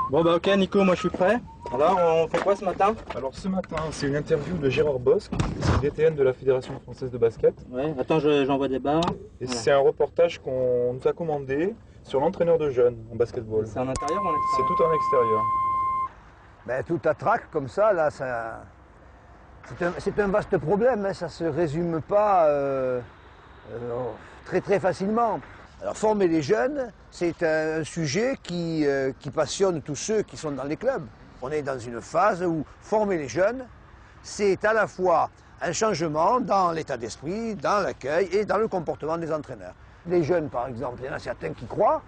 Bon bah ok Nico, moi je suis prêt. Alors on fait quoi ce matin? Alors ce matin, c'est une interview de Gérard Bosc, c'est le DTN de la Fédération française de basket. Ouais, attends, j'envoie des barres. Et Voilà. c'est un reportage qu'on nous a commandé sur l'entraîneur de jeunes en basketball. C'est en intérieur ou en C'est extérieur? tout en extérieur. Ben, tout à trac comme ça, là, c'est un vaste problème, hein, ça ne se résume pas très facilement. Alors former les jeunes, c'est un sujet qui passionne tous ceux qui sont dans les clubs. On est dans une phase où former les jeunes, c'est à la fois un changement dans l'état d'esprit, dans l'accueil et dans le comportement des entraîneurs. Les jeunes, par exemple, il y en a certains qui croient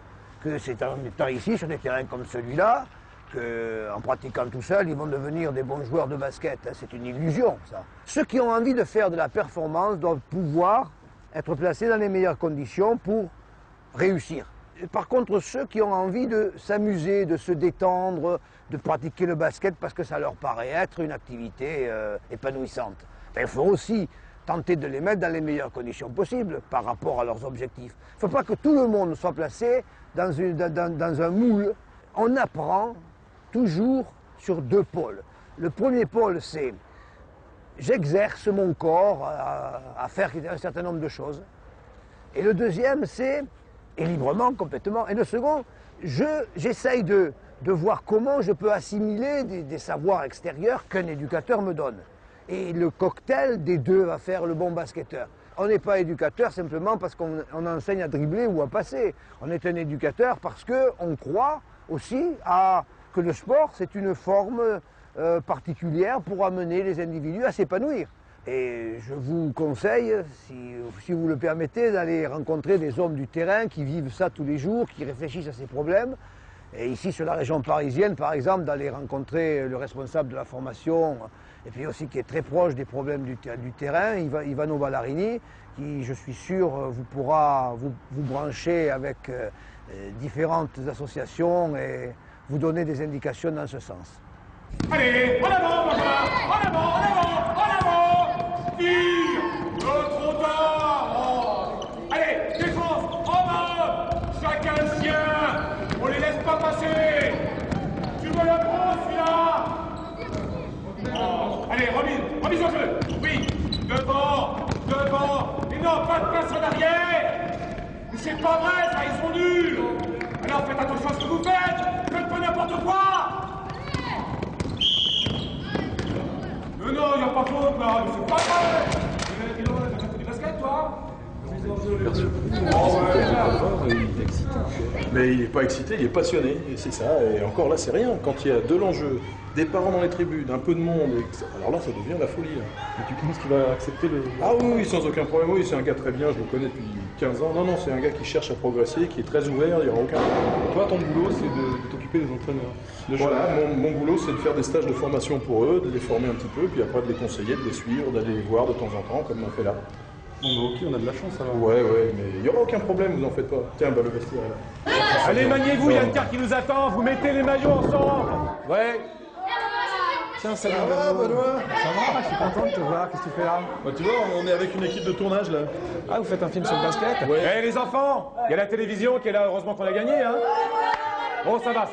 que c'est en étant ici, sur des terrains comme celui-là, qu'en pratiquant tout seul, ils vont devenir des bons joueurs de basket. C'est une illusion, ça. Ceux qui ont envie de faire de la performance doivent pouvoir être placés dans les meilleures conditions pour réussir. Par contre, ceux qui ont envie de s'amuser, de se détendre, de pratiquer le basket parce que ça leur paraît être une activité épanouissante, il faut aussi tenter de les mettre dans les meilleures conditions possibles par rapport à leurs objectifs. Il ne faut pas que tout le monde soit placé dans un moule. On apprend toujours sur deux pôles. Le premier pôle, c'est j'exerce mon corps à faire un certain nombre de choses. Et le deuxième, c'est, et librement, complètement. Et le second, j'essaye de voir comment je peux assimiler des savoirs extérieurs qu'un éducateur me donne. Et le cocktail des deux va faire le bon basketteur. On n'est pas éducateur simplement parce qu'on enseigne à dribbler ou à passer. On est un éducateur parce qu'on croit aussi que le sport, c'est une forme particulière pour amener les individus à s'épanouir. Et je vous conseille, si vous le permettez, d'aller rencontrer des hommes du terrain qui vivent ça tous les jours, qui réfléchissent à ces problèmes. Et ici, sur la région parisienne, par exemple, d'aller rencontrer le responsable de la formation, et puis aussi qui est très proche des problèmes du terrain, Ivano Ballarini, qui, je suis sûr, vous pourra vous brancher avec différentes associations et vous donner des indications dans ce sens. Allez, en avant, Benjamin! En avant, en avant, en avant! Tire! Trop tard! Allez, défense! En bas! Chacun le sien! On les laisse pas passer! Tu veux la prendre, celui-là? Allez, remise au jeu! Oui! Devant! Et non, pas de passe en arrière! Mais c'est pas vrai, ça, ils sont nuls! Alors faites attention à ce que vous faites! Faites pas n'importe quoi! Non, il n'y a pas faute là, mais c'est pas vrai! T'as fait du basket toi? Il est excité. Mais il n'est pas excité, il est passionné, et c'est ça. Et encore là, c'est rien. Quand il y a de l'enjeu, des parents dans les tribunes, un peu de monde, alors là, ça devient la folie. Et tu penses qu'il va accepter le... Ah oui, sans aucun problème. Oui, c'est un gars très bien, je le connais depuis 15 ans. Non, c'est un gars qui cherche à progresser, qui est très ouvert, il n'y aura aucun problème. Toi, ton boulot, c'est de t'occuper des entraîneurs. Voilà, mon boulot, c'est de faire des stages de formation pour eux, de les former un petit peu, puis après de les conseiller, de les suivre, d'aller les voir de temps en temps, comme on fait là. Bon, bah ok, on a de la chance alors. Ouais, mais il n'y aura aucun problème, vous en faites pas. Tiens, bah le vestiaire est là. Allez, maniez-vous, il y a une carte qui nous attend, vous mettez les maillots ensemble! Ouais! Tiens, salut Ça va, Benoît? Ça va, je suis content de te voir, qu'est-ce que tu fais là? Bah, tu vois, on est avec une équipe de tournage là. Ah, vous faites un film sur le basket? Ouais. Eh les enfants, il y a la télévision qui est là, heureusement qu'on a gagné, hein. Bon, ça va.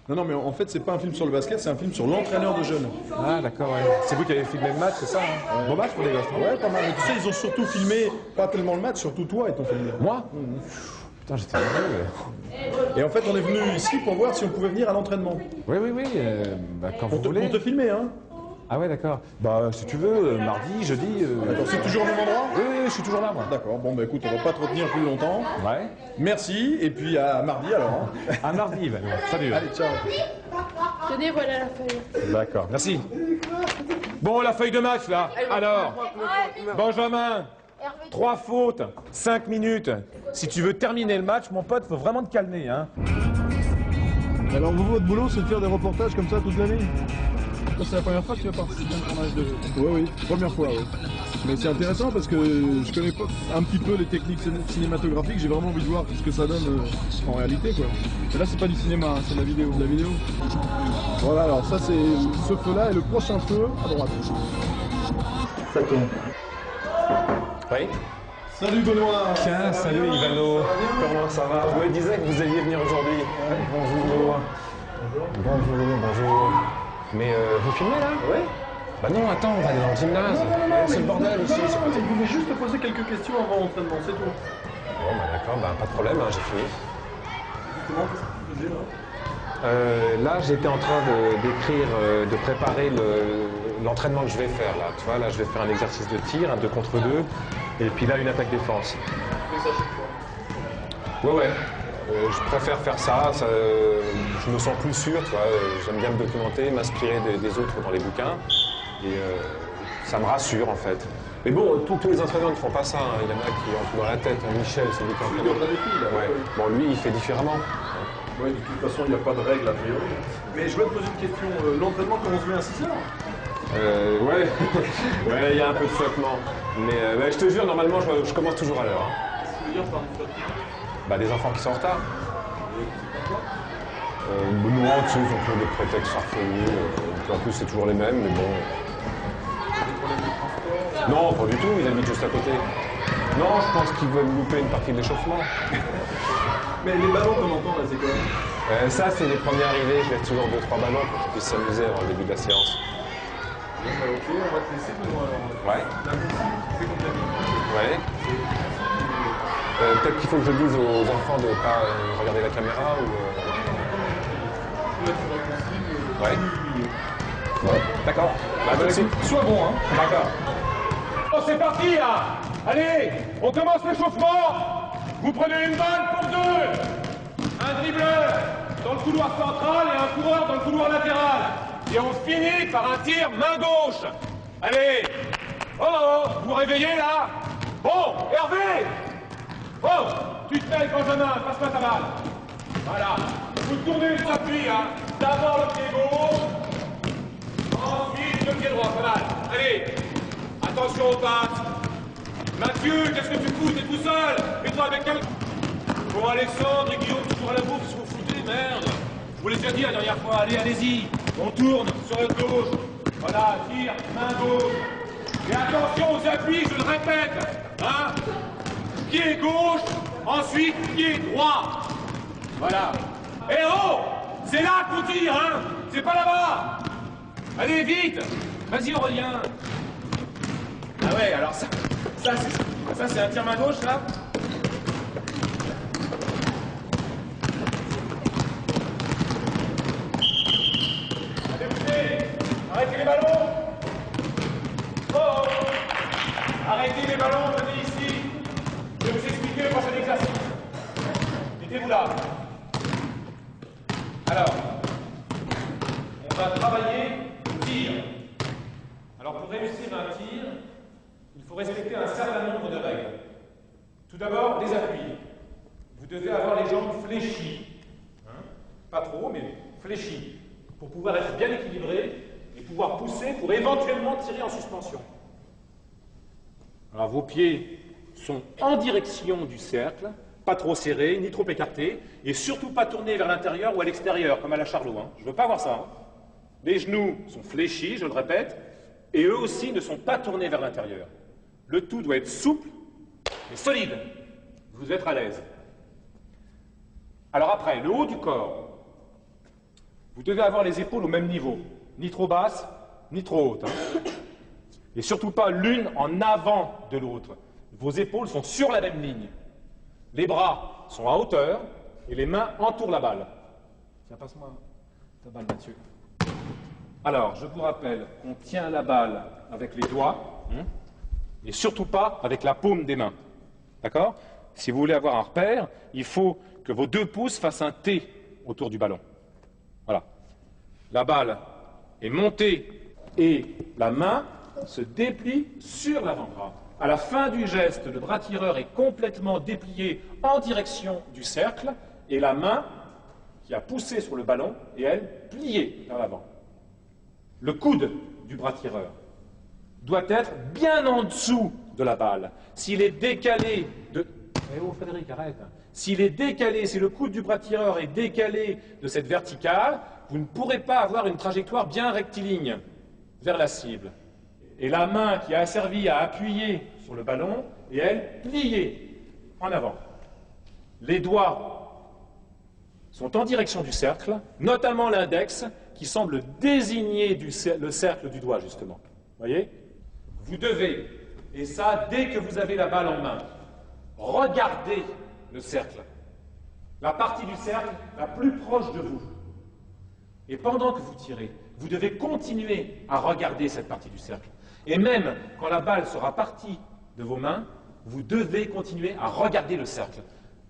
Non, mais en fait, c'est pas un film sur le basket, c'est un film sur l'entraîneur de jeunes. Ah, d'accord, ouais. C'est vous qui avez filmé le match, c'est ça, hein? Bon match pour les gosses, non? Ouais, pas mal. Mais tu sais, ils ont surtout filmé, pas tellement le match, surtout toi, ils t'ont filmé. Moi? Putain, j'étais heureux. Et en fait, on est venu ici pour voir si on pouvait venir à l'entraînement. Oui, bah, quand vous voulez. Pour te filmer, hein. Ah ouais, d'accord. Bah, si tu veux, mardi, jeudi... D'accord, c'est toujours au même endroit? Oui, je suis toujours là, moi. D'accord, bon, bah écoute, on va pas te retenir plus longtemps. Ouais. Merci, et puis à mardi alors. Hein. À mardi, Benoît. Salut. Allez, ciao. Tenez, voilà la feuille. D'accord, merci. Bon, la feuille de match, là. Alors, Benjamin, 3 fautes, 5 minutes. Si tu veux terminer le match, mon pote, faut vraiment te calmer, hein. Alors vous, votre boulot, c'est de faire des reportages comme ça toute l'année? C'est la première fois que tu vas participer à un tournage de... Oui, première fois, oui. Mais c'est intéressant parce que je connais pas un petit peu les techniques cinématographiques, j'ai vraiment envie de voir ce que ça donne en réalité, quoi. Et là, c'est pas du cinéma, hein, c'est de la vidéo. De la vidéo. Voilà, alors ça, c'est ce feu-là et le prochain feu à droite. Ça tourne. Oui. Salut Benoît. Tiens, salut Ivano. Comment ça va? Je me disais que vous alliez venir aujourd'hui. Bonjour. Bonjour, bonjour. Mais vous filmez là? Ouais. Bah non, attends, on va aller dans le gymnase. C'est le bordel ici. Je voulais juste te poser quelques questions avant l'entraînement, c'est tout. Bon, bah d'accord, bah pas de problème, hein, j'ai fini. Comment qu'est-ce que tu faisais là? Là, j'étais en train d'écrire, de préparer l'entraînement que je vais faire là. Tu vois, là, je vais faire un exercice de tir, un 2 contre 2, et puis là, une attaque défense. Tu fais ça chaque fois? Ouais, ouais. Je préfère faire ça, je me sens plus sûr, tu vois. J'aime bien me documenter, m'inspirer des autres dans les bouquins, et ça me rassure en fait. Mais bon, tous les entraîneurs ne font pas ça, hein. Il y en a qui ont tout dans la tête. Michel, c'est lui qui est entraîneur. Ouais. Bon, lui, il fait différemment. Oui, de toute façon, il n'y a pas de règle a priori. Mais je vais te poser une question. L'entraînement commence bien à 6 heures? Ouais. Ouais, il y a un peu de flottement. Mais je te jure, normalement, je commence toujours à l'heure. Hein. Qu'est-ce que tu veux dire par du flottement? Bah, des enfants qui sont en retard. Non, tu sais, ils ont toujours des prétextes farfelus. En plus, c'est toujours les mêmes, mais bon. Non, pas du tout, ils habitent juste à côté. Non, je pense qu'ils veulent louper une partie de l'échauffement. Mais les ballons qu'on entend là, c'est quoi? Ça, c'est les premiers arrivés. Je laisse toujours 2-3 ballons pour qu'ils puissent s'amuser avant le début de la séance. Bon, bah, ok, on va te laisser de moi alors. Ouais. La consigne, c'est comme d'habitude. Ouais. Peut-être qu'il faut que je dise aux enfants de ne pas regarder la caméra ou... Là, tu reconsignes. Ouais. Ouais. D'accord. Bah, merci. Sois bon, hein. D'accord. Oh, c'est parti, là. Allez, on commence l'échauffement. Vous prenez une balle pour 2. Un dribbleur dans le couloir central et un coureur dans le couloir latéral. Et on finit par un tir main gauche. Allez. Oh, vous vous réveillez, là? Bon, Hervé. Oh, tu te mets, Benjamin, passe-moi ta balle. Voilà. Vous tournez le tapis, hein. D'abord le pied gauche. Ensuite, le pied droit, pas mal. Allez, attention aux pattes. Mathieu, qu'est-ce que tu fous? T'es tout seul. Et toi avec quel... Bon, Alexandre et Guillaume, toujours à la bourse, vous foutez, merde. Je vous l'ai déjà dit la dernière fois, allez, allez-y. On tourne sur le gauche. Voilà, tire, main gauche. Et attention aux appuis, je le répète. Hein? Pied gauche, ensuite pied droit. Voilà. Et oh! C'est là qu'on tire, hein? C'est pas là-bas. Allez, vite! Vas-y, Aurélien! Ah ouais, alors ça c'est un tir main gauche, là? Allez, écoutez! Arrêtez les ballons! Oh! Arrêtez les ballons, venez ici! Je vais vous expliquer le prochain exercice. Mettez-vous là. Alors, on va travailler le tir. Alors, pour réussir un tir, il faut respecter un certain nombre de règles. Tout d'abord, les appuis. Vous devez avoir les jambes fléchies. Hein? Pas trop, mais fléchies. Pour pouvoir être bien équilibré et pouvoir pousser pour éventuellement tirer en suspension. Alors, vos pieds sont en direction du cercle, pas trop serrés, ni trop écartés, et surtout pas tournés vers l'intérieur ou à l'extérieur, comme à la Charlot. Hein. Je veux pas voir ça. Hein. Les genoux sont fléchis, je le répète, et eux aussi ne sont pas tournés vers l'intérieur. Le tout doit être souple et solide. Vous devez être à l'aise. Alors après, le haut du corps. Vous devez avoir les épaules au même niveau, ni trop basses, ni trop hautes. Hein. Et surtout pas l'une en avant de l'autre. Vos épaules sont sur la même ligne. Les bras sont à hauteur et les mains entourent la balle. Tiens, passe-moi ta balle, Mathieu. Alors, je vous rappelle qu'on tient la balle avec les doigts et surtout pas avec la paume des mains. D'accord? Si vous voulez avoir un repère, il faut que vos 2 pouces fassent un T autour du ballon. Voilà. La balle est montée et la main se déplie sur l'avant-bras. À la fin du geste, le bras tireur est complètement déplié en direction du cercle et la main qui a poussé sur le ballon est, elle, pliée vers l'avant. Le coude du bras tireur doit être bien en dessous de la balle. S'il est décalé de... Eh oh, Frédéric, arrête. S'il est décalé, si le coude du bras tireur est décalé de cette verticale, vous ne pourrez pas avoir une trajectoire bien rectiligne vers la cible. Et la main qui a servi à appuyer sur le ballon est, elle, pliée en avant. Les doigts sont en direction du cercle, notamment l'index, qui semble désigner le cercle du doigt, justement. Voyez? Vous devez, et ça dès que vous avez la balle en main, regardez le cercle, la partie du cercle la plus proche de vous. Et pendant que vous tirez, vous devez continuer à regarder cette partie du cercle. Et même quand la balle sera partie de vos mains, vous devez continuer à regarder le cercle.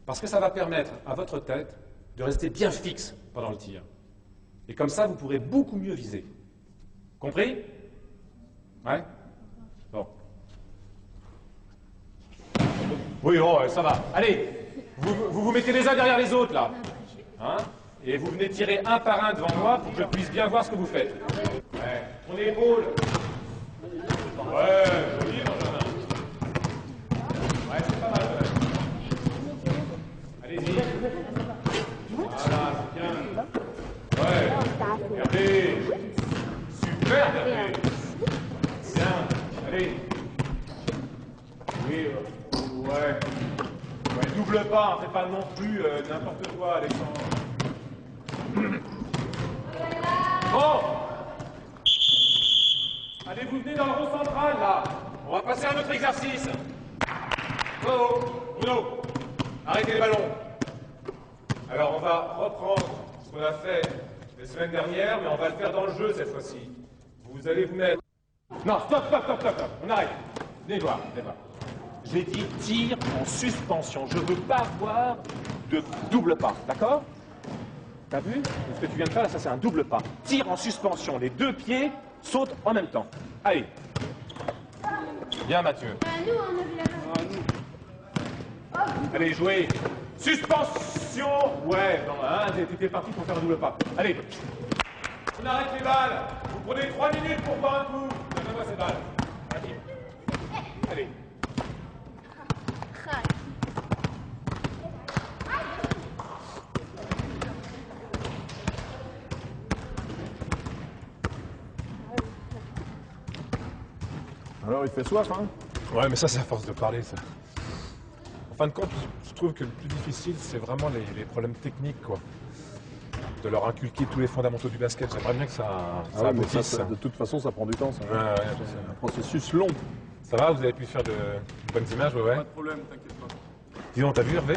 Parce que ça va permettre à votre tête de rester bien fixe pendant le tir. Et comme ça, vous pourrez beaucoup mieux viser. Compris? Ouais? Bon. Oui, oh, ça va. Allez, vous mettez les uns derrière les autres, là. Hein? Et vous venez tirer un par un devant moi pour que je puisse bien voir ce que vous faites. Ouais. Tournez l'épaule. Ouais, joli, Benjamin. Ouais, c'est pas mal, ouais. Allez-y. Voilà, c'est bien. Ouais. Regardez. Super, regardez. Bien. Allez. Oui, ouais. Ouais, double pas, faites pas non plus n'importe quoi, Alexandre. Bon. Allez, vous venez dans le rond central, là. On va passer à un autre exercice. Oh, Bruno, arrêtez les ballons. Alors, on va reprendre ce qu'on a fait les semaines dernières, mais on va le faire dans le jeu cette fois-ci. Vous allez vous mettre... Non, stop. On arrête. Venez voir, J'ai dit tir en suspension. Je veux pas voir de double pas, d'accord? T'as vu? Ce que tu viens de faire, là, ça c'est un double pas. Tir en suspension. Les deux pieds sautent en même temps. Allez. Bien, Mathieu. Nous, on a vu la main. Allez, jouez. Suspension. Ouais, non, hein, t'étais parti pour faire un double pas. Allez. On arrête les balles. Vous prenez 3 minutes pour voir un coup. Donnez-moi ces balles. Allez. Alors, il fait soif, hein? Ouais, mais ça, c'est à force de parler, ça. En fin de compte, je trouve que le plus difficile, c'est vraiment les problèmes techniques, quoi. De leur inculquer tous les fondamentaux du basket. J'aimerais bien que ça Mais aboutisse. ça, de toute façon, ça prend du temps. Ça. Ouais, C'est un processus long. ça va, vous avez pu faire de bonnes images, ouais. Pas de problème, t'inquiète pas. Dis donc, t'as vu Hervé?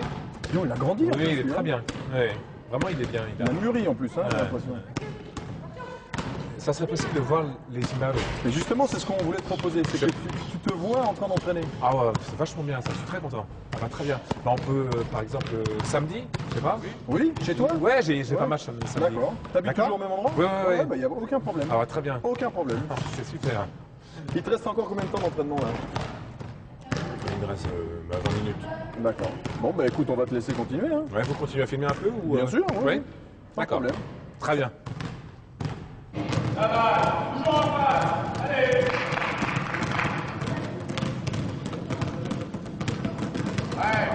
Sinon, il a grandi. Oui, il est très bien. Ouais. Vraiment, il est bien. Il a mûri en plus, hein, j'ai Ouais. l'impression. Ça serait possible de voir les images. Mais justement, c'est ce qu'on voulait te proposer. C'est que tu te vois en train d'entraîner. Ah ouais, c'est vachement bien, ça, je suis très content. Ça va très bien. Bah, on peut, par exemple, samedi, je sais pas. Oui, chez toi? Ouais, j'ai pas Ouais. match samedi. D'accord. T'habites D'accord. toujours au même endroit? Ouais. Bah, il n'y a aucun problème. Ah ouais, très bien. Aucun problème. Ah, c'est super. Il te reste encore combien de temps d'entraînement là? Il me reste 20 minutes. D'accord. Bon, bah écoute, on va te laisser continuer. Hein. Ouais, faut continuer à filmer un peu ou Bien sûr, oui. Ouais. Pas de D'accord. problème. Très bien. Toujours en face. Allez. Ouais.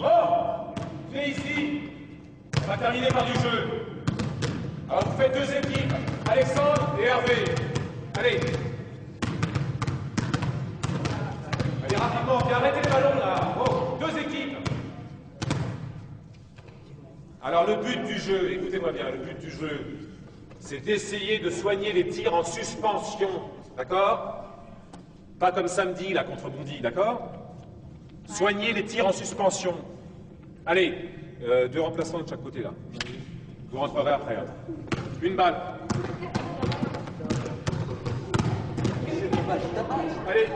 Bon. Venez ici. On va terminer par du jeu. Alors vous faites 2 équipes. Alexandre et Hervé. Allez. Allez rapidement. Puis arrêtez les ballons là. Oh, 2 équipes. Alors le but du jeu, écoutez-moi bien, le but du jeu, c'est d'essayer de soigner les tirs en suspension, d'accord? Pas comme samedi, là, contre Bondy, d'accord? Soigner les tirs en suspension. Allez, 2 remplaçants de chaque côté, là. Vous rentrerez après. Hein. Une balle. Allez,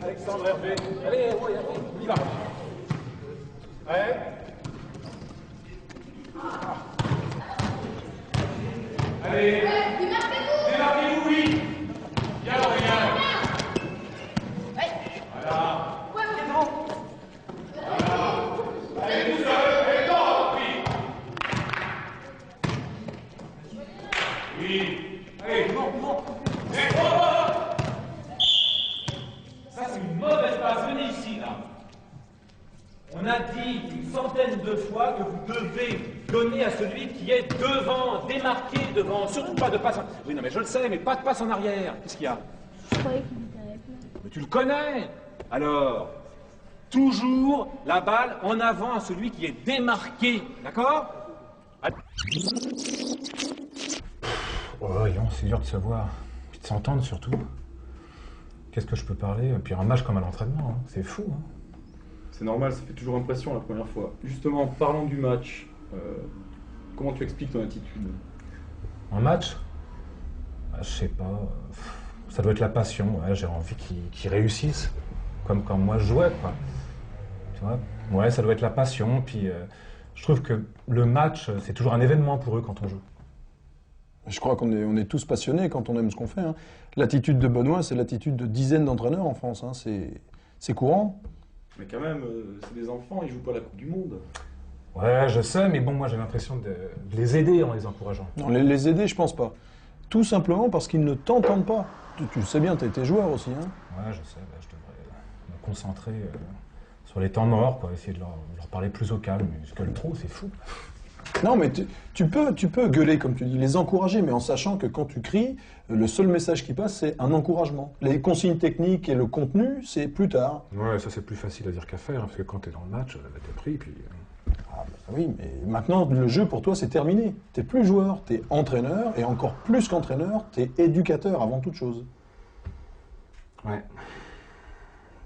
Alexandre Hervé. Allez, on y va. Ouais. Allez, démarquez-vous, oui. Bien, Aurélien. Voilà. Allez, tout seul. Allez, non, oui. Oui. Allez, non. Ça, c'est une mauvaise passe. Venez ici, là. On a dit une centaine de fois que vous devez donner à celui qui est devant, démarqué devant, surtout pas de passe en... Oui, non, mais je le sais, mais pas de passe en arrière. Qu'est-ce qu'il y a? Je croyais qu'il était avec moi. Mais tu le connais. Alors, toujours la balle en avant à celui qui est démarqué, d'accord? Oh, voyons, c'est dur de se voir, puis de s'entendre surtout. Qu'est-ce que je peux parler? Puis un match comme à l'entraînement, hein. C'est fou. Hein. C'est normal, ça fait toujours impression la première fois. Justement, parlons du match. Comment tu expliques ton attitude? Un match? Je sais pas. Ça doit être la passion. Ouais. J'ai envie qu'ils réussissent, comme quand moi je jouais, quoi. Tu vois? Ouais, ça doit être la passion. Puis je trouve que le match, c'est toujours un événement pour eux quand on joue. Je crois qu'on est tous passionnés quand on aime ce qu'on fait. Hein. L'attitude de Benoît, c'est l'attitude de dizaines d'entraîneurs en France. Hein. C'est courant. Mais quand même, c'est des enfants, ils jouent pas la Coupe du Monde. Ouais, je sais, mais bon, moi j'ai l'impression de les aider en les encourageant. Non, les aider, je pense pas. Tout simplement parce qu'ils ne t'entendent pas. Tu le sais bien, tu as été joueur aussi. Hein. Ouais, je sais, bah, je devrais me concentrer sur les temps morts, quoi, essayer de leur parler plus au calme. Je gueule trop, c'est fou. Non, mais tu peux gueuler, comme tu dis, les encourager, mais en sachant que quand tu cries, le seul message qui passe, c'est un encouragement. Les consignes techniques et le contenu, c'est plus tard. Ouais, ça c'est plus facile à dire qu'à faire, hein, parce que quand t'es dans le match, t'es pris, puis... Ah, bah oui, mais maintenant, le jeu pour toi, c'est terminé. T'es plus joueur, t'es entraîneur, et encore plus qu'entraîneur, t'es éducateur avant toute chose. Ouais.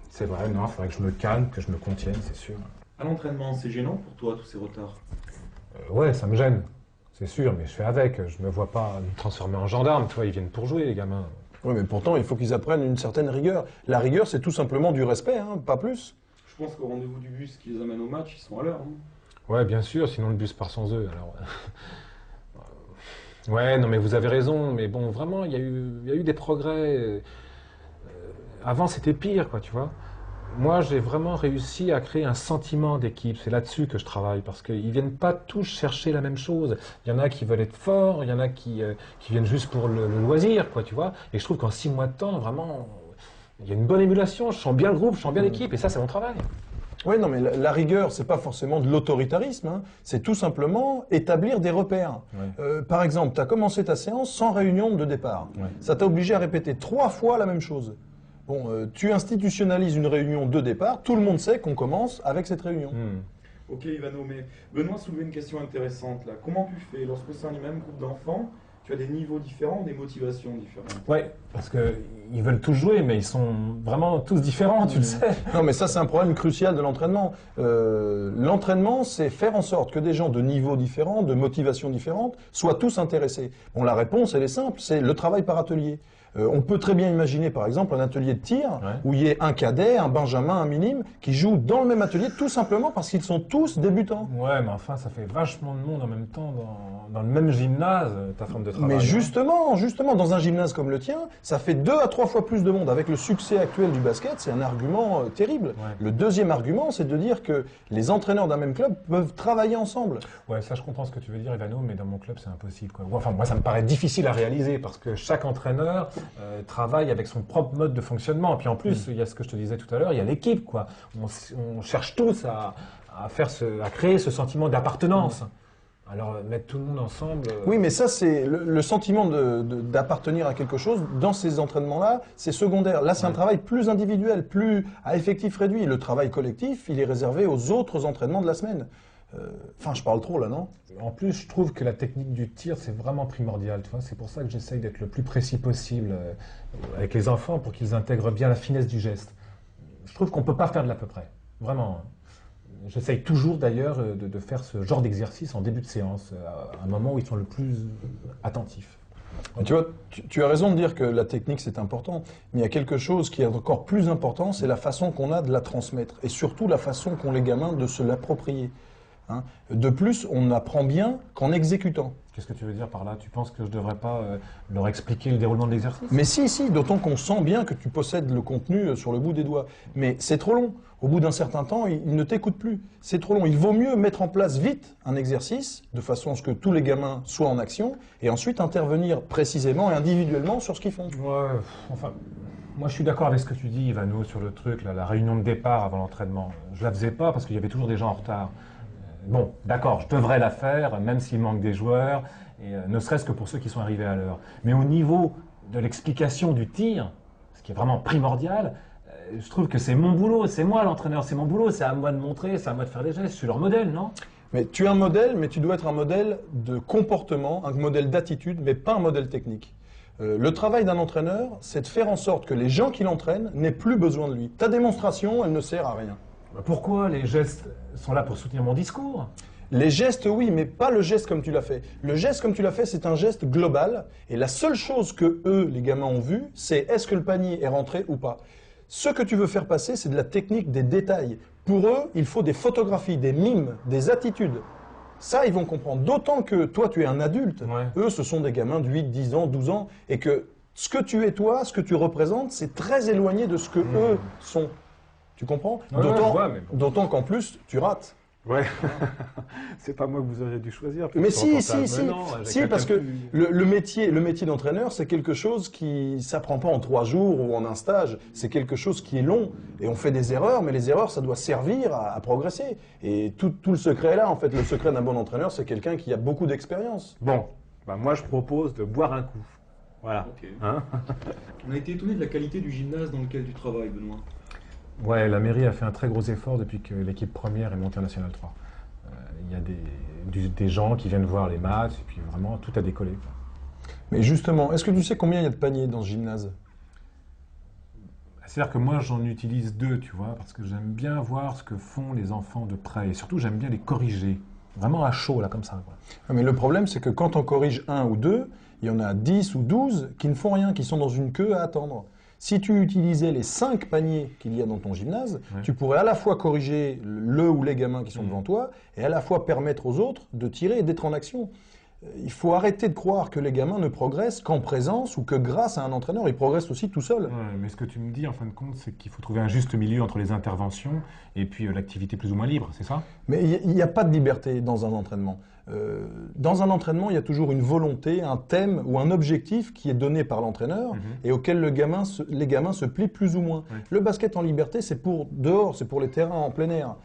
C'est vrai, non, il faudrait que je me calme, que je me contienne, c'est sûr. À l'entraînement, c'est gênant pour toi, tous ces retards? Ouais, ça me gêne, c'est sûr, mais je fais avec. Je me vois pas me transformer en gendarme, tu vois, ils viennent pour jouer, les gamins. Oui, mais pourtant, il faut qu'ils apprennent une certaine rigueur. La rigueur, c'est tout simplement du respect, hein, pas plus. Je pense qu'au rendez-vous du bus qui les amène au match, ils sont à l'heure. Hein. Ouais, bien sûr, sinon le bus part sans eux, alors... Ouais, non, mais vous avez raison, mais bon, vraiment, il y a eu des progrès. Avant, c'était pire, quoi, tu vois. Moi, j'ai vraiment réussi à créer un sentiment d'équipe. C'est là-dessus que je travaille, parce qu'ils viennent pas tous chercher la même chose. Il y en a qui veulent être forts, il y en a qui viennent juste pour le loisir, quoi, tu vois. Et je trouve qu'en 6 mois de temps, vraiment, il y a une bonne émulation. Je sens bien le groupe, je sens bien l'équipe, et ça, c'est mon travail. Oui, non, mais la rigueur, c'est pas forcément de l'autoritarisme, hein. C'est tout simplement établir des repères. Ouais. Par exemple, tu as commencé ta séance sans réunion de départ. Ouais. Ça t'a obligé à répéter 3 fois la même chose. Bon, tu institutionnalises une réunion de départ, tout le monde sait qu'on commence avec cette réunion. Ok, Ivano, mais Benoît soulevait une question intéressante là. Comment tu fais lorsque c'est un même groupe d'enfants? Tu as des niveaux différents, des motivations différentes. Ouais, parce qu'ils veulent tous jouer, mais ils sont vraiment tous différents, tu le sais. Non, mais ça, c'est un problème crucial de l'entraînement. L'entraînement, c'est faire en sorte que des gens de niveaux différents, de motivations différentes, soient tous intéressés. Bon, la réponse, elle est simple, c'est le travail par atelier. On peut très bien imaginer, par exemple, un atelier de tir où il y ait un cadet, un benjamin, un minime qui jouent dans le même atelier, tout simplement parce qu'ils sont tous débutants. Ouais, mais enfin, ça fait vachement de monde en même temps dans le même gymnase, ta forme de travail. Mais justement, dans un gymnase comme le tien, ça fait 2 à 3 fois plus de monde. Avec le succès actuel du basket, c'est un argument terrible. Ouais. Le deuxième argument, c'est de dire que les entraîneurs d'un même club peuvent travailler ensemble. Ouais, ça je comprends ce que tu veux dire, Ivano, mais dans mon club c'est impossible, quoi. Enfin, moi ça me paraît difficile à réaliser parce que chaque entraîneur travaille avec son propre mode de fonctionnement. Et puis en plus, il y a ce que je te disais tout à l'heure, il y a l'équipe, quoi. On cherche tous à créer ce sentiment d'appartenance. Alors mettre tout le monde ensemble... Oui, mais ça, c'est le sentiment d'appartenir à quelque chose. Dans ces entraînements-là, c'est secondaire. Là, c'est un travail plus individuel, plus à effectif réduit. Le travail collectif, il est réservé aux autres entraînements de la semaine. Enfin, je parle trop là, non? En plus, je trouve que la technique du tir, c'est vraiment primordial. Tu vois, c'est pour ça que j'essaye d'être le plus précis possible avec les enfants pour qu'ils intègrent bien la finesse du geste. Je trouve qu'on ne peut pas faire de l'à peu près. Vraiment. J'essaye toujours d'ailleurs de faire ce genre d'exercice en début de séance, à un moment où ils sont le plus attentifs. Tu vois, tu as raison de dire que la technique c'est important, mais il y a quelque chose qui est encore plus important, c'est la façon qu'on a de la transmettre, et surtout la façon qu'ont les gamins de se l'approprier. Hein. De plus, on apprend bien qu'en exécutant. Qu'est-ce que tu veux dire par là? Tu penses que je ne devrais pas leur expliquer le déroulement de l'exercice? Mais si, d'autant qu'on sent bien que tu possèdes le contenu sur le bout des doigts. Mais c'est trop long. Au bout d'un certain temps, ils ne t'écoutent plus. C'est trop long. Il vaut mieux mettre en place vite un exercice, de façon à ce que tous les gamins soient en action, et ensuite intervenir précisément et individuellement sur ce qu'ils font. Ouais, enfin... Moi, je suis d'accord avec ce que tu dis, Ivano, sur le truc, là, la réunion de départ avant l'entraînement. Je la faisais pas parce qu'il y avait toujours des gens en retard. Bon, d'accord, je devrais la faire, même s'il manque des joueurs, et ne serait-ce que pour ceux qui sont arrivés à l'heure. Mais au niveau de l'explication du tir, ce qui est vraiment primordial, je trouve que c'est mon boulot, c'est moi l'entraîneur, c'est mon boulot, c'est à moi de montrer, c'est à moi de faire des gestes, je suis leur modèle, non? Mais tu es un modèle, mais tu dois être un modèle de comportement, un modèle d'attitude, mais pas un modèle technique. Le travail d'un entraîneur, c'est de faire en sorte que les gens qui l'entraînent n'aient plus besoin de lui. Ta démonstration, elle ne sert à rien. Pourquoi? Les gestes sont là pour soutenir mon discours. Les gestes, oui, mais pas le geste comme tu l'as fait. Le geste comme tu l'as fait, c'est un geste global. Et la seule chose que eux, les gamins, ont vu, c'est est-ce que le panier est rentré ou pas. Ce que tu veux faire passer, c'est de la technique, des détails. Pour eux, il faut des photographies, des mimes, des attitudes. Ça, ils vont comprendre. D'autant que toi, tu es un adulte. Ouais. Eux, ce sont des gamins de 8, 10 ans, 12 ans. Et que ce que tu es toi, ce que tu représentes, c'est très éloigné de ce que eux sont. Tu comprends? Ouais, je vois, mais bon. D'autant qu'en plus, tu rates. Ouais, c'est pas moi que vous auriez dû choisir. Mais si, parce que le métier d'entraîneur, c'est quelque chose qui s'apprend pas en 3 jours ou en un stage. C'est quelque chose qui est long et on fait des erreurs, mais les erreurs, ça doit servir à progresser. Et tout le secret est là, en fait. Le secret d'un bon entraîneur, c'est quelqu'un qui a beaucoup d'expérience. Bon, bah moi je propose de boire un coup. Voilà. Ok. Hein? On a été étonné de la qualité du gymnase dans lequel tu travailles, Benoît. Ouais, la mairie a fait un très gros effort depuis que l'équipe première est montée en National 3. Il y a des gens qui viennent voir les matchs, et puis vraiment, tout a décollé, quoi. Mais justement, est-ce que tu sais combien il y a de paniers dans ce gymnase? C'est-à-dire que moi, j'en utilise 2, tu vois, parce que j'aime bien voir ce que font les enfants de près, et surtout, j'aime bien les corriger. Vraiment à chaud, là, comme ça, quoi. Mais le problème, c'est que quand on corrige 1 ou 2, il y en a 10 ou 12 qui ne font rien, qui sont dans une queue à attendre. Si tu utilisais les 5 paniers qu'il y a dans ton gymnase, Ouais. tu pourrais à la fois corriger le ou les gamins qui sont devant toi et à la fois permettre aux autres de tirer et d'être en action. Il faut arrêter de croire que les gamins ne progressent qu'en présence ou que grâce à un entraîneur, ils progressent aussi tout seuls. Ouais, mais ce que tu me dis, en fin de compte, c'est qu'il faut trouver un juste milieu entre les interventions et puis l'activité plus ou moins libre, c'est ça? Mais il n'y a pas de liberté dans un entraînement. Dans un entraînement, il y a toujours une volonté, un thème ou un objectif qui est donné par l'entraîneur et auquel les gamins se plient plus ou moins. Ouais. Le basket en liberté, c'est pour dehors, c'est pour les terrains en plein air.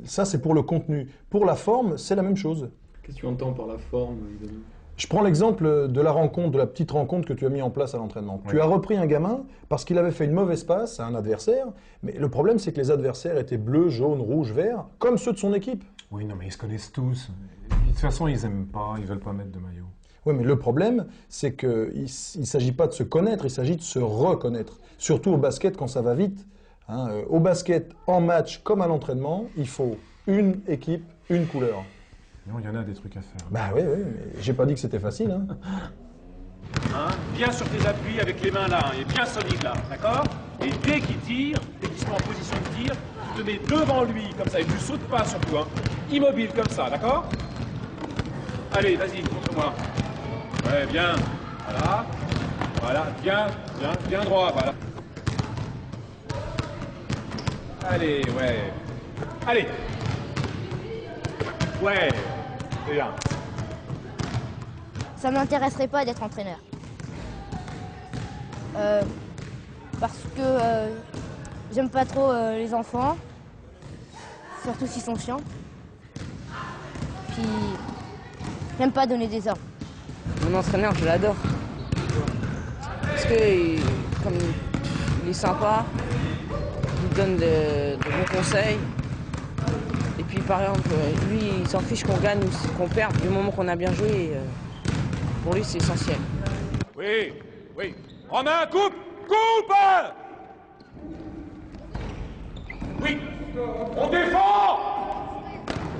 Ça, c'est pour le contenu. Pour la forme, c'est la même chose. Qu'est-ce que tu entends par la forme, évidemment? Je prends l'exemple de la rencontre, de la petite rencontre que tu as mis en place à l'entraînement. Oui. Tu as repris un gamin parce qu'il avait fait une mauvaise passe à un adversaire, mais le problème, c'est que les adversaires étaient bleus, jaunes, rouges, verts, comme ceux de son équipe. Oui, non, mais ils se connaissent tous. De toute façon, ils aiment pas, ils veulent pas mettre de maillot. Oui, mais le problème, c'est qu'il ne s'agit pas de se connaître, il s'agit de se reconnaître. Surtout au basket, quand ça va vite. Hein. Au basket, en match comme à l'entraînement, il faut une équipe, une couleur. Non, il y en a des trucs à faire. Bah oui, mais j'ai pas dit que c'était facile. Hein. Hein, bien sur tes appuis avec les mains là, et bien solide là, d'accord? Et dès qu'il tire, dès qu'il se met en position de tir, tu te mets devant lui, comme ça, et tu sautes pas surtout, hein. Immobile comme ça, d'accord? Allez, vas-y, montre-moi. Ouais, bien. Voilà. Voilà, bien droit, voilà. Allez, ouais. Allez. Ouais, c'est bien. Ça m'intéresserait pas d'être entraîneur. Parce que j'aime pas trop les enfants, surtout s'ils sont chiants. Puis j'aime pas donner des ordres. Mon entraîneur, je l'adore. Parce que comme il est sympa, il donne de bons conseils. Et puis par exemple, lui, il s'en fiche qu'on gagne ou qu'on perde. Du moment qu'on a bien joué, pour lui, c'est essentiel. Oui, oui. Romain, coupe! Coupe! Oui. On défend!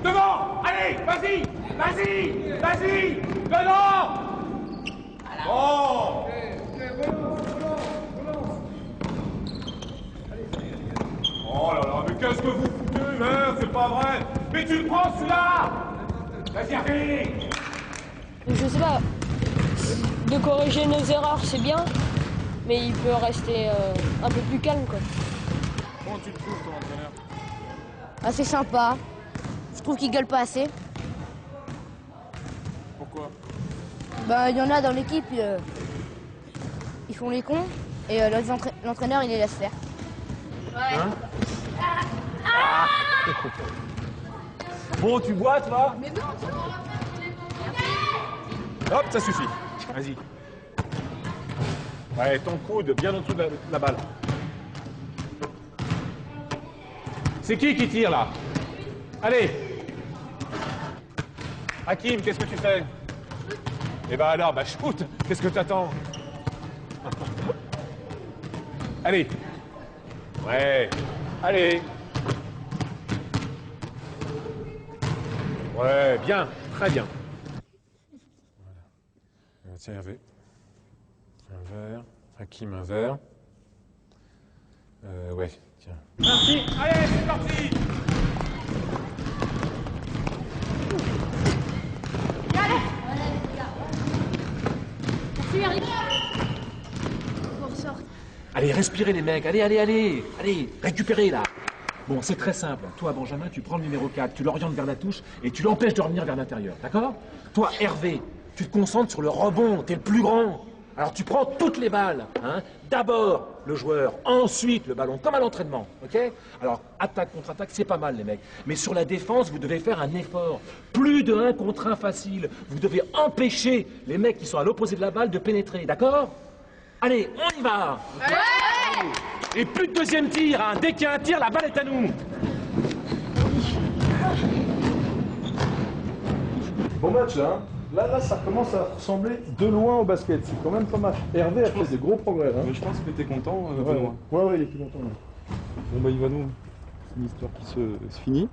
Devant! Allez, vas-y! Vas-y! Vas-y! Dedans! Bon! Oh là là, mais qu'est-ce que vous foutez, hein? C'est pas vrai! Mais tu le prends, celui-là! Vas-y, allez! Je sais pas, de corriger nos erreurs c'est bien, mais il peut rester un peu plus calme quoi. Comment tu le trouves, ton entraîneur? Assez sympa. Je trouve qu'ils gueulent pas assez. Pourquoi? Ben, il y en a dans l'équipe, ils font les cons et l'entraîneur il les laisse faire. Ouais. Bon, tu bois, toi? Mais non, hop, ça suffit. Vas-y. Ouais, ton coude bien en dessous de la balle. C'est qui tire là? Allez. Hakim, qu'est-ce que tu fais? Eh ben alors, bah shoot. Qu'est-ce que t'attends? Allez. Ouais. Allez. Ouais, bien. Très bien. Voilà. Tiens, Hervé. Un verre. Hakim, un verre. Ouais, tiens. Parti. Allez, c'est parti. Merci Eric. On ressort. Allez, respirez les mecs. Allez, allez, allez. Allez, récupérez là. Bon, c'est très simple. Toi, Benjamin, tu prends le numéro 4, tu l'orientes vers la touche et tu l'empêches de revenir vers l'intérieur. D'accord? Toi, Hervé, tu te concentres sur le rebond. T'es le plus grand. Alors tu prends toutes les balles, hein. D'abord le joueur, ensuite le ballon, comme à l'entraînement, ok? Alors attaque contre attaque, c'est pas mal les mecs. Mais sur la défense, vous devez faire un effort. Plus de 1 contre 1 facile. Vous devez empêcher les mecs qui sont à l'opposé de la balle de pénétrer, d'accord? Allez, on y va! Allez. Et plus de deuxième tir, hein. Dès qu'il y a un tir, la balle est à nous. Bon match là, hein. Là, ça commence à ressembler de loin au basket. C'est quand même pas mal. Hervé a fait des gros progrès. Hein. Mais je pense que t'es content, Benoît. Ouais, il est plus content. Là. Bon bah Ivano, c'est une histoire qui se finit.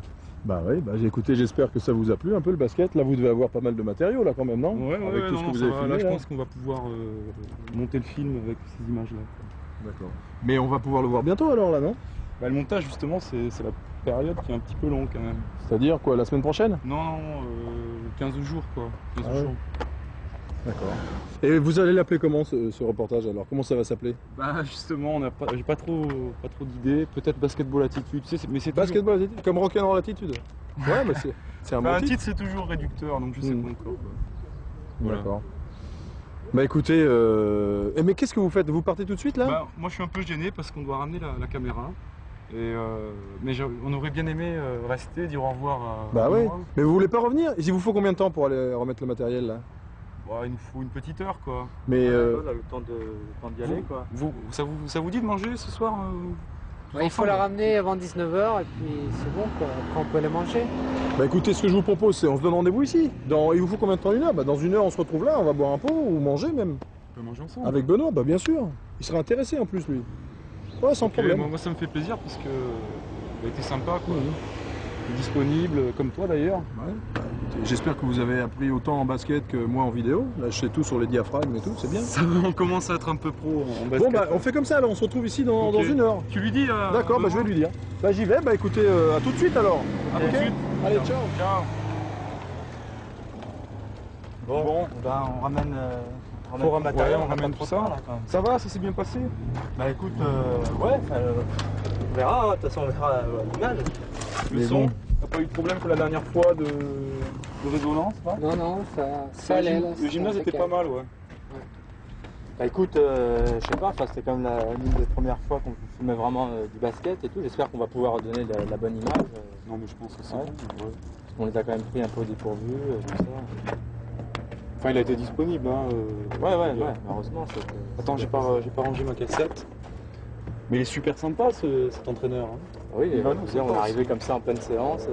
Bah oui, j'ai écouté, j'espère que ça vous a plu un peu le basket. Là, vous devez avoir pas mal de matériaux là quand même, non? Ouais, avec tout ce que vous avez filmé, là, je pense qu'on va pouvoir monter le film avec ces images-là. D'accord. Mais on va pouvoir le voir bientôt alors là, non? Bah, le montage, justement, c'est la période qui est un petit peu longue quand même. C'est-à-dire quoi, la semaine prochaine? Non, 15 jours quoi. 15 jours. D'accord. Et vous allez l'appeler comment ce reportage alors? Comment ça va s'appeler? Bah justement, j'ai pas trop d'idées. Peut-être Basketball Attitude. Mais c'est Basketball Attitude, comme Rock'n'Roll Attitude. Ouais, mais c'est un bon titre. titre, c'est toujours réducteur, donc je sais pas encore. Voilà. D'accord. Bah écoutez, mais qu'est-ce que vous faites? Vous partez tout de suite là? Bah, moi je suis un peu gêné parce qu'on doit ramener la caméra. Mais on aurait bien aimé rester, dire au revoir à... Bah oui, mais vous voulez pas revenir? Il vous faut combien de temps pour aller remettre le matériel là? Bah, il nous faut une petite heure quoi. Mais le temps d'y aller quoi. Ça vous dit de manger ce soir Il faut la ramener avant 19h et puis c'est bon quoi, après on peut aller manger. Bah écoutez, ce que je vous propose c'est on se donne rendez-vous ici. Il vous faut combien de temps? 1 heure? Bah dans 1 heure on se retrouve là, on va boire un pot ou manger même. On peut manger ensemble. Avec Benoît, bah bien sûr. Il serait intéressé en plus lui. Ouais, sans problème. Moi ça me fait plaisir parce que il a été sympa quoi. Il est disponible, comme toi d'ailleurs. Ouais. J'espère que vous avez appris autant en basket que moi en vidéo. Là je sais tout sur les diaphragmes et tout, c'est bien. On commence à être un peu pro en basket. Bon bah on fait comme ça alors, on se retrouve ici dans 1 heure. Tu lui dis D'accord, bah je vais lui dire. Bah j'y vais, bah écoutez, à tout de suite alors. À tout de suite. Allez, ciao. Ciao. Bon, ben on ramène... Faut matériel, on ramène tout ça. Là, ça va, ça s'est bien passé? Bah écoute, ouais, on verra, de toute façon on verra l'image. Le son, t'as pas eu de problème que la dernière fois de résonance là? Non, ça allait là. Le gymnase était pas mal, ouais. Bah écoute, je sais pas, c'était quand même l'une des premières fois qu'on filmait vraiment du basket et tout. J'espère qu'on va pouvoir donner la bonne image. Non mais je pense que c'est ouais. bon. Ouais. On les a quand même pris un peu au dépourvu, tout ça. Enfin, il a été disponible, hein. Ouais, heureusement. Attends, j'ai pas rangé ma cassette. Mais il est super sympa, cet entraîneur. Hein. Oui, on est arrivé comme ça en pleine séance.